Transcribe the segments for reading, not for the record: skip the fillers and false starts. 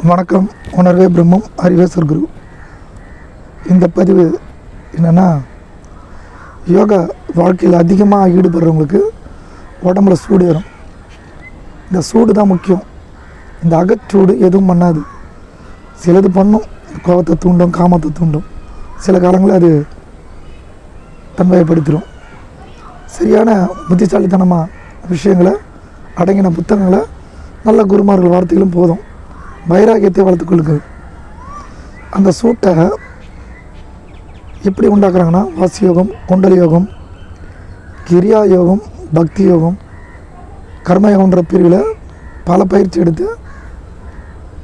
வணக்கம். உணர்வே பிரம்மம், அறிவே சர்க்குரு. இந்த பதிவு என்னென்னா, யோகா வாழ்க்கையில் அதிகமாக ஈடுபடுறவங்களுக்கு உடம்புல சூடு ஏறும். இந்த சூடு தான் முக்கியம். இந்த அகச்சூடு எதுவும் பண்ணாது. சிலது பண்ணும், கோபத்தை தூண்டும், காமத்தை தூண்டும். சில காலங்களில் அது தன்மையப்படுத்திடும். சரியான புத்திசாலித்தனமாக விஷயங்களை அடங்கின புத்தகங்களை நல்ல குருமார்கள் வார்த்தைகளும் போதும். வைராகியத்தை வளர்த்துக்கொள்ளுங்கள். அந்த சூட்டை எப்படி உண்டாக்குறாங்கன்னா, வாசி யோகம், குண்டலி யோகம், கிரியா யோகம், பக்தி யோகம், கர்மயோகன்ற பிரிவில் பல பயிற்சி எடுத்து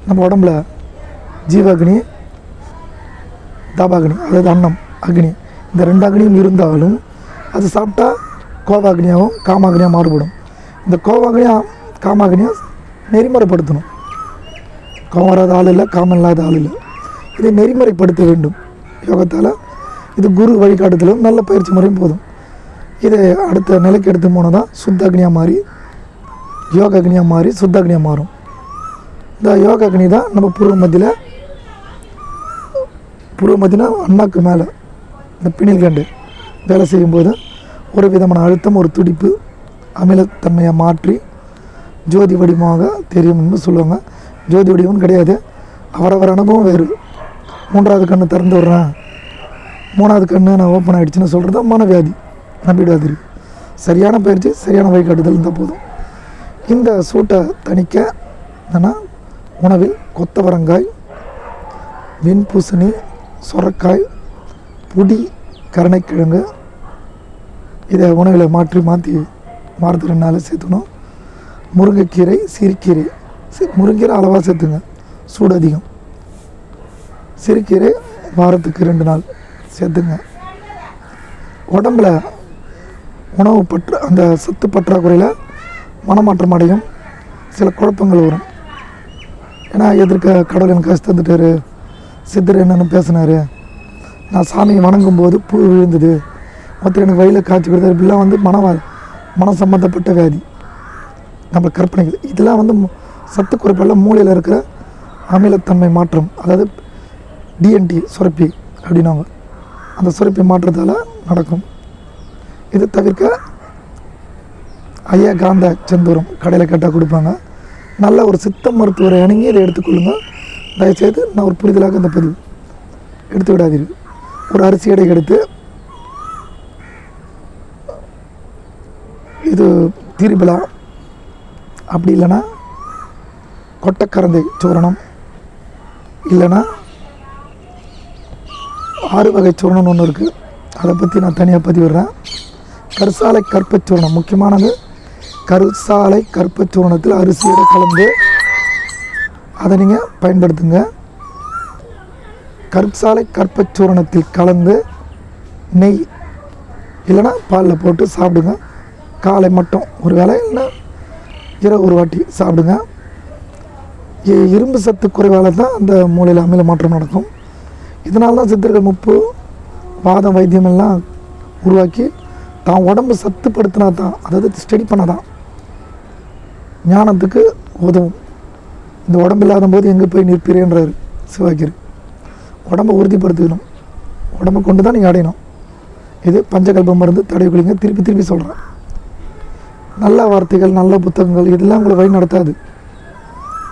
நம்ம உடம்புல ஜீவாக்னி, தாபாக்னி, அதாவது அன்னம் அக்னி, இந்த ரெண்டு அக்னியும் இருந்தாலும் அது சாப்பிட்டா கோபாக்னியாகவும் காமாக்னியாக மாறுபடும். இந்த கோபாக்னியாக காமாக்னியாக நெறிமுறைப்படுத்தணும். கோபம் வராத ஆள் இல்லை, காமம் இல்லாத ஆள் இல்லை. இதை நெறிமுறைப்படுத்த வேண்டும் யோகத்தால். இது குரு வழிகாட்டுதலும் நல்ல பயிற்சி முறையும் போதும். இதை அடுத்த நிலைக்கு எடுத்து போனால் தான் சுத்த அக்னியாக மாறி யோக அக்னியாக மாறி சுத்த அக்னியாக மாறும். இந்த யோக அக்னி தான் நம்ம பூர்வ மத்தியில் அண்ணாக்கு மேலே இந்த பிணில் கண்டு வேலை செய்யும்போது ஒரு விதமான அழுத்தம், ஒரு துடிப்பு, அமிலத்தன்மையை மாற்றி ஜோதி வடிவமாக தெரியும்னு சொல்லுவாங்க. ஜோதி வடிவம் கிடையாது, அவரவர் அனுபவம் வேறு. 3வது கண்ணு திறந்து விட்றேன், 3வது கண்ணு நான் ஓப்பன் ஆகிடுச்சின்னு சொல்கிறது தான் மனவியாதி, நம்பிடாது. சரியான பயிற்சி, சரியான வழிகாட்டுதல் இருந்தால் போதும். இந்த சூட்டை தணிக்க என்னன்னா, உணவில் கொத்தவரங்காய், வெண்பூசணி, சொரக்காய், புடி, கருணைக்கிழங்கு, இதை உணவில் மாற்றி வாரத்துக்கு 2 நாள் சேர்த்துக்கணும். முருங்கைக்கீரை, சிறுக்கீரை, முருங்கீரை அளவாக சேர்த்துங்க, சூடு அதிகம். சிறுக்கீரை வாரத்துக்கு 2 நாள் சேர்த்துங்க. உடம்பில் உணவு அந்த சத்து பற்றாக்குறையில் மனமாற்றம் அடையும், சில குழப்பங்கள் வரும். ஏன்னா எதிர்க்க கடவுள் எனக்கு காசு தந்துட்டார், சித்தர் என்னென்னு பேசினார், நான் சாமியை வணங்கும் போது பூ விழுந்தது, ஒருத்தர் எனக்கு வயலில் காய்ச்சி கொடுத்தாரு, இப்படிலாம் மனம் சம்மந்தப்பட்ட வியாதி, நம்ம கற்பனைகள். இதெல்லாம் சத்து குறைப்பால் மூளையில் இருக்கிற அமிலத்தன்மை மாற்றம், அதாவது டிஎன்டி சுரப்பி அப்படின்னாங்க, அந்த சுரப்பி மாற்றத்தால் நடக்கும். இது தவிர்க்க ஐயா காந்த செந்தூரம் கடையில் கேட்டால் கொடுப்பாங்க. நல்ல ஒரு சித்த மருத்துவரை அணுகி இதை எடுத்துக்கொள்ளுங்க. தயவுசெய்து நான் ஒரு புரிதலாக இந்த பதிவு எடுத்து விடாதீர்கள். ஒரு அரிசி எடை எடுத்து இது தீரிபலா, அப்படி இல்லைன்னா கொட்டக்கரந்தை சூரணம், இல்லைன்னா 6 வகை சூரணம்னு ஒன்று இருக்குது, அதை பற்றி நான் தனியாக பதிவிடுறேன். கருசாலை கற்பச்சூரணம் முக்கியமானது. கருசாலை கற்பச்சூரணத்தில் அரிசியோடு கலந்து அதை நீங்கள் பயன்படுத்துங்க. கருசாலை கற்பச்சூரணத்தில் கலந்து நெய் இல்லைன்னா பாலில் போட்டு சாப்பிடுங்க. காலை மட்டும் ஒரு வேளை, இல்லைன்னா இரவு ஒரு வாட்டி சாப்பிடுங்க. இரும்பு சத்து குறைவால் தான் அந்த மூளையில் அமில மாற்றம் நடக்கும். இதனால தான் சித்தர்கள் முப்பு, வாதம், வைத்தியம் எல்லாம் உருவாக்கி தான் உடம்பு சத்துப்படுத்தினா தான், அதாவது ஸ்டடி பண்ணாதான் ஞானத்துக்கு உதவும். இந்த உடம்பு இல்லாத போது எங்கே போய் நிற்பீரேன்றார் சிவாக்கியர். உடம்பை உறுதிப்படுத்திக்கணும், உடம்பை கொண்டு தான் நீங்கள் அடையணும். இது பஞ்சகல்ப மருந்து தடவிக்குள்ளிங்க. திருப்பி சொல்கிறேன். நல்ல வார்த்தைகள், நல்ல புத்தகங்கள் இதெல்லாம் உங்களை வழி நடத்தாது.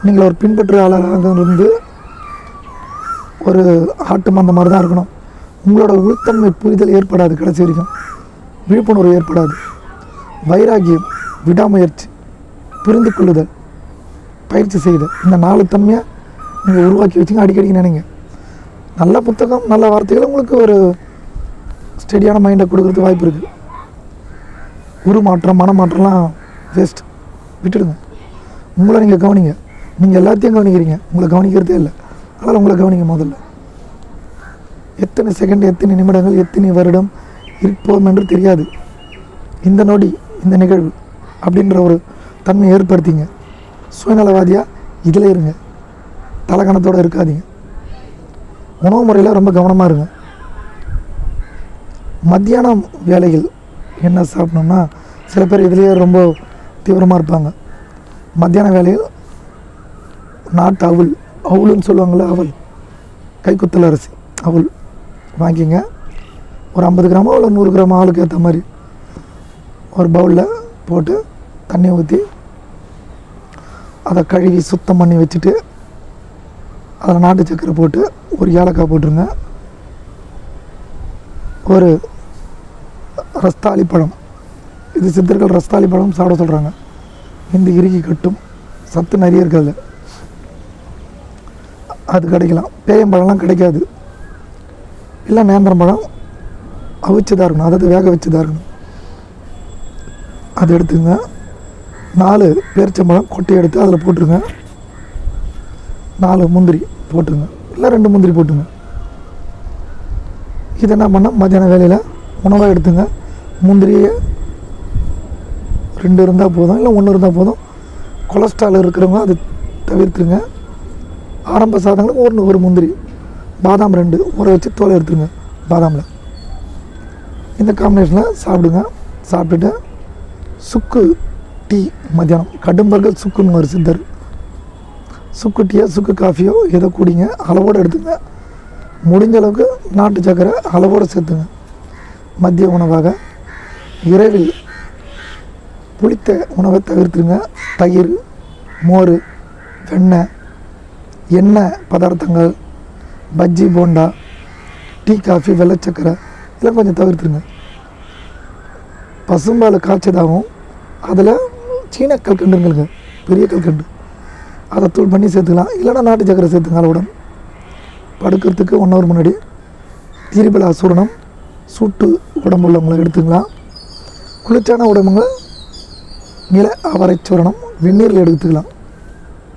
நீங்கள் ஒரு பின்பற்றாளராக இருந்து ஒரு ஆட்டு மந்த மாதிரி தான் இருக்கணும். உங்களோட உள்தன்மை புரிதல் ஏற்படாது, கடைசி வரைக்கும் விழிப்புணர்வு ஏற்படாது. வைராகியம், விடாமுயற்சி, புரிந்து கொள்ளுதல், பயிற்சி செய்தல், இந்த 4 தன்மையை நீங்கள் உருவாக்கி வச்சுங்க. அடிக்கடி நினைங்க. நல்ல புத்தகம், நல்ல வார்த்தைகள் உங்களுக்கு ஒரு ஸ்டெடியான மைண்டை கொடுக்குறதுக்கு வாய்ப்பு இருக்குது. உருமாற்றம், மனமாற்றம்லாம் வேஸ்ட், விட்டுடுங்க. உங்களை நீங்கள் கவனிங்க. நீங்கள் எல்லாத்தையும் கவனிக்கிறீங்க, உங்களை கவனிக்கிறதே இல்லை. அதனால் உங்களை கவனிங்க. முதல்ல எத்தனை செகண்ட், எத்தனை நிமிடங்கள், எத்தனை வருடம் இருப்போம் என்று தெரியாது. இந்த நொடி, இந்த நிகழ்வு அப்படின்ற ஒரு தன்மையை ஏற்படுத்திங்க. சுயநலவாதியாக இதில் இருங்க, தலகணத்தோடு இருக்காதீங்க. உணவு முறையில் ரொம்ப கவனமாக இருங்க. மத்தியானம் வேலைகள் என்ன சாப்பிட்ணுன்னா, சில பேர் இதுலேயே ரொம்ப தீவிரமாக இருப்பாங்க. மத்தியான வேலையில் நாட்டு அவுள் அவுளுன்னு சொல்லுவாங்கள்ல, அவல், கைக்குத்தல் அரிசி அவல் வாங்கிங்க. ஒரு 50 கிராமோ இல்லை 100 கிராமோ ஆளுக்கு ஏற்ற மாதிரி ஒரு பவுலில் போட்டு தண்ணி ஊற்றி அதை கழுவி சுத்தம் பண்ணி வச்சுட்டு அதில் நாட்டு சக்கரை போட்டு ஒரு ஏலக்காய் போட்டுருங்க. ஒரு ரஸ்தாளி பழம், இது சித்தர்கள் ரஸ்தாளி பழம் சாப்பிட சொல்கிறாங்க. இந்த இறுகி கட்டும், சத்து நிறைய இருக்காது, அது கிடைக்கலாம். பேயம்பழம்லாம் கிடைக்காது. இல்லை நேந்திரம்பழம் அவிச்சு தான் இருக்கணும், அதாவது வேக வச்சு தான் இருக்கணும். அது எடுத்துங்க. 4 பேரிச்சம்பழம் கொட்டை எடுத்து அதில் போட்டுருங்க. 4 முந்திரி போட்டுருங்க, இல்லை 2 முந்திரி போட்டுங்க. இது என்ன பண்ணால் மத்தியான வேலையில் உணவாக எடுத்துங்க. முந்திரியை 2 இருந்தால் போதும், இல்லை 1 இருந்தால் போதும். கொலஸ்ட்ரால் இருக்கிறவங்க அது தவிர்த்துருங்க. ஆரம்ப சாதங்களுக்கு ஒரு முந்திரி, பாதாம் 2 ஊற வச்சு தோலை எடுத்துருங்க பாதாமில். இந்த காம்பினேஷனில் சாப்பிடுங்க. சாப்பிட்டுட்டு சுக்கு டீ மத்தியானம், கடும்பர்கள் சுக்குன்னு ஒரு சித்தர், சுக்கு டீயோ சுக்கு காஃபியோ எதை குடிங்க, அளவோடு எடுத்துங்க. முடிஞ்ச அளவுக்கு நாட்டு சக்கரை அளவோடு சேர்த்துங்க. மதிய உணவாக இரவில் புளித்த உணவை தவிர்த்துருங்க. தயிர், மோர், வெண்ணெய், எண்ணெய் பதார்த்தங்கள், பஜ்ஜி, போண்டா, டீ, காஃபி, வெள்ளைச்சக்கரை இதெல்லாம் கொஞ்சம் தவிர்த்துருங்க. பசும்பால் காய்ச்சதாகவும் அதில் சீன கல்கண்டுங்களுக்கு, பெரிய கல்கண்டு, அதை தூள் பண்ணி சேர்த்துக்கலாம். இல்லைன்னா நாட்டு சக்கரை சேர்த்துங்க அளவுடன். படுக்கிறதுக்கு 1 ஹவர் முன்னாடி திரிபலா சூரணம் சூட்டு உடம்புள்ளவங்களை எடுத்துக்கலாம். குளிர்ச்சியான உடம்புங்களை நில அவரை சூரணம் வெந்நீரில் எடுத்துக்கலாம்.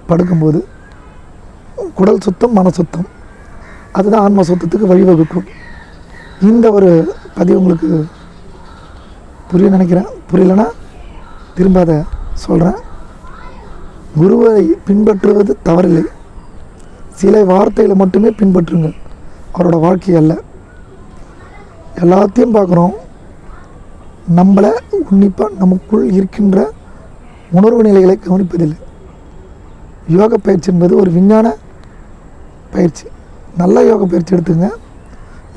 படுக்கும்போது குடல் சுத்தம், மன சுத்தம், அதுதான் ஆன்ம சுத்தத்துக்கு வழிவகுக்கும். இந்த ஒரு பதிவு உங்களுக்கு புரிய நினைக்கிறேன். புரியலைன்னா திரும்ப அதை சொல்கிறேன். குருவை பின்பற்றுவது தவறில்லை, சில வார்த்தைகளை மட்டுமே பின்பற்றுங்க, அவரோட வாழ்க்கை அல்ல. எல்லாத்தையும் பார்க்குறோம், நம்மளை உன்னிப்பாக நமக்குள் இருக்கின்ற உணர்வு நிலைகளை கவனிப்பதில்லை. யோக பயிற்சி என்பது ஒரு விஞ்ஞான பயிற்சி. நல்ல யோக பயிற்சி எடுத்துங்க.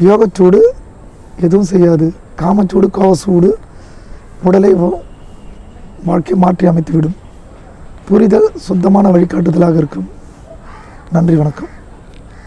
யோகச்சூடு எதுவும் செய்யாது. காமச்சூடு, கோவச்சூடு உடலை வாழ்க்கையை மாற்றி அமைத்துவிடும். புரிதல் சுத்தமான வழிகாட்டுதலாக இருக்கும். நன்றி, வணக்கம்.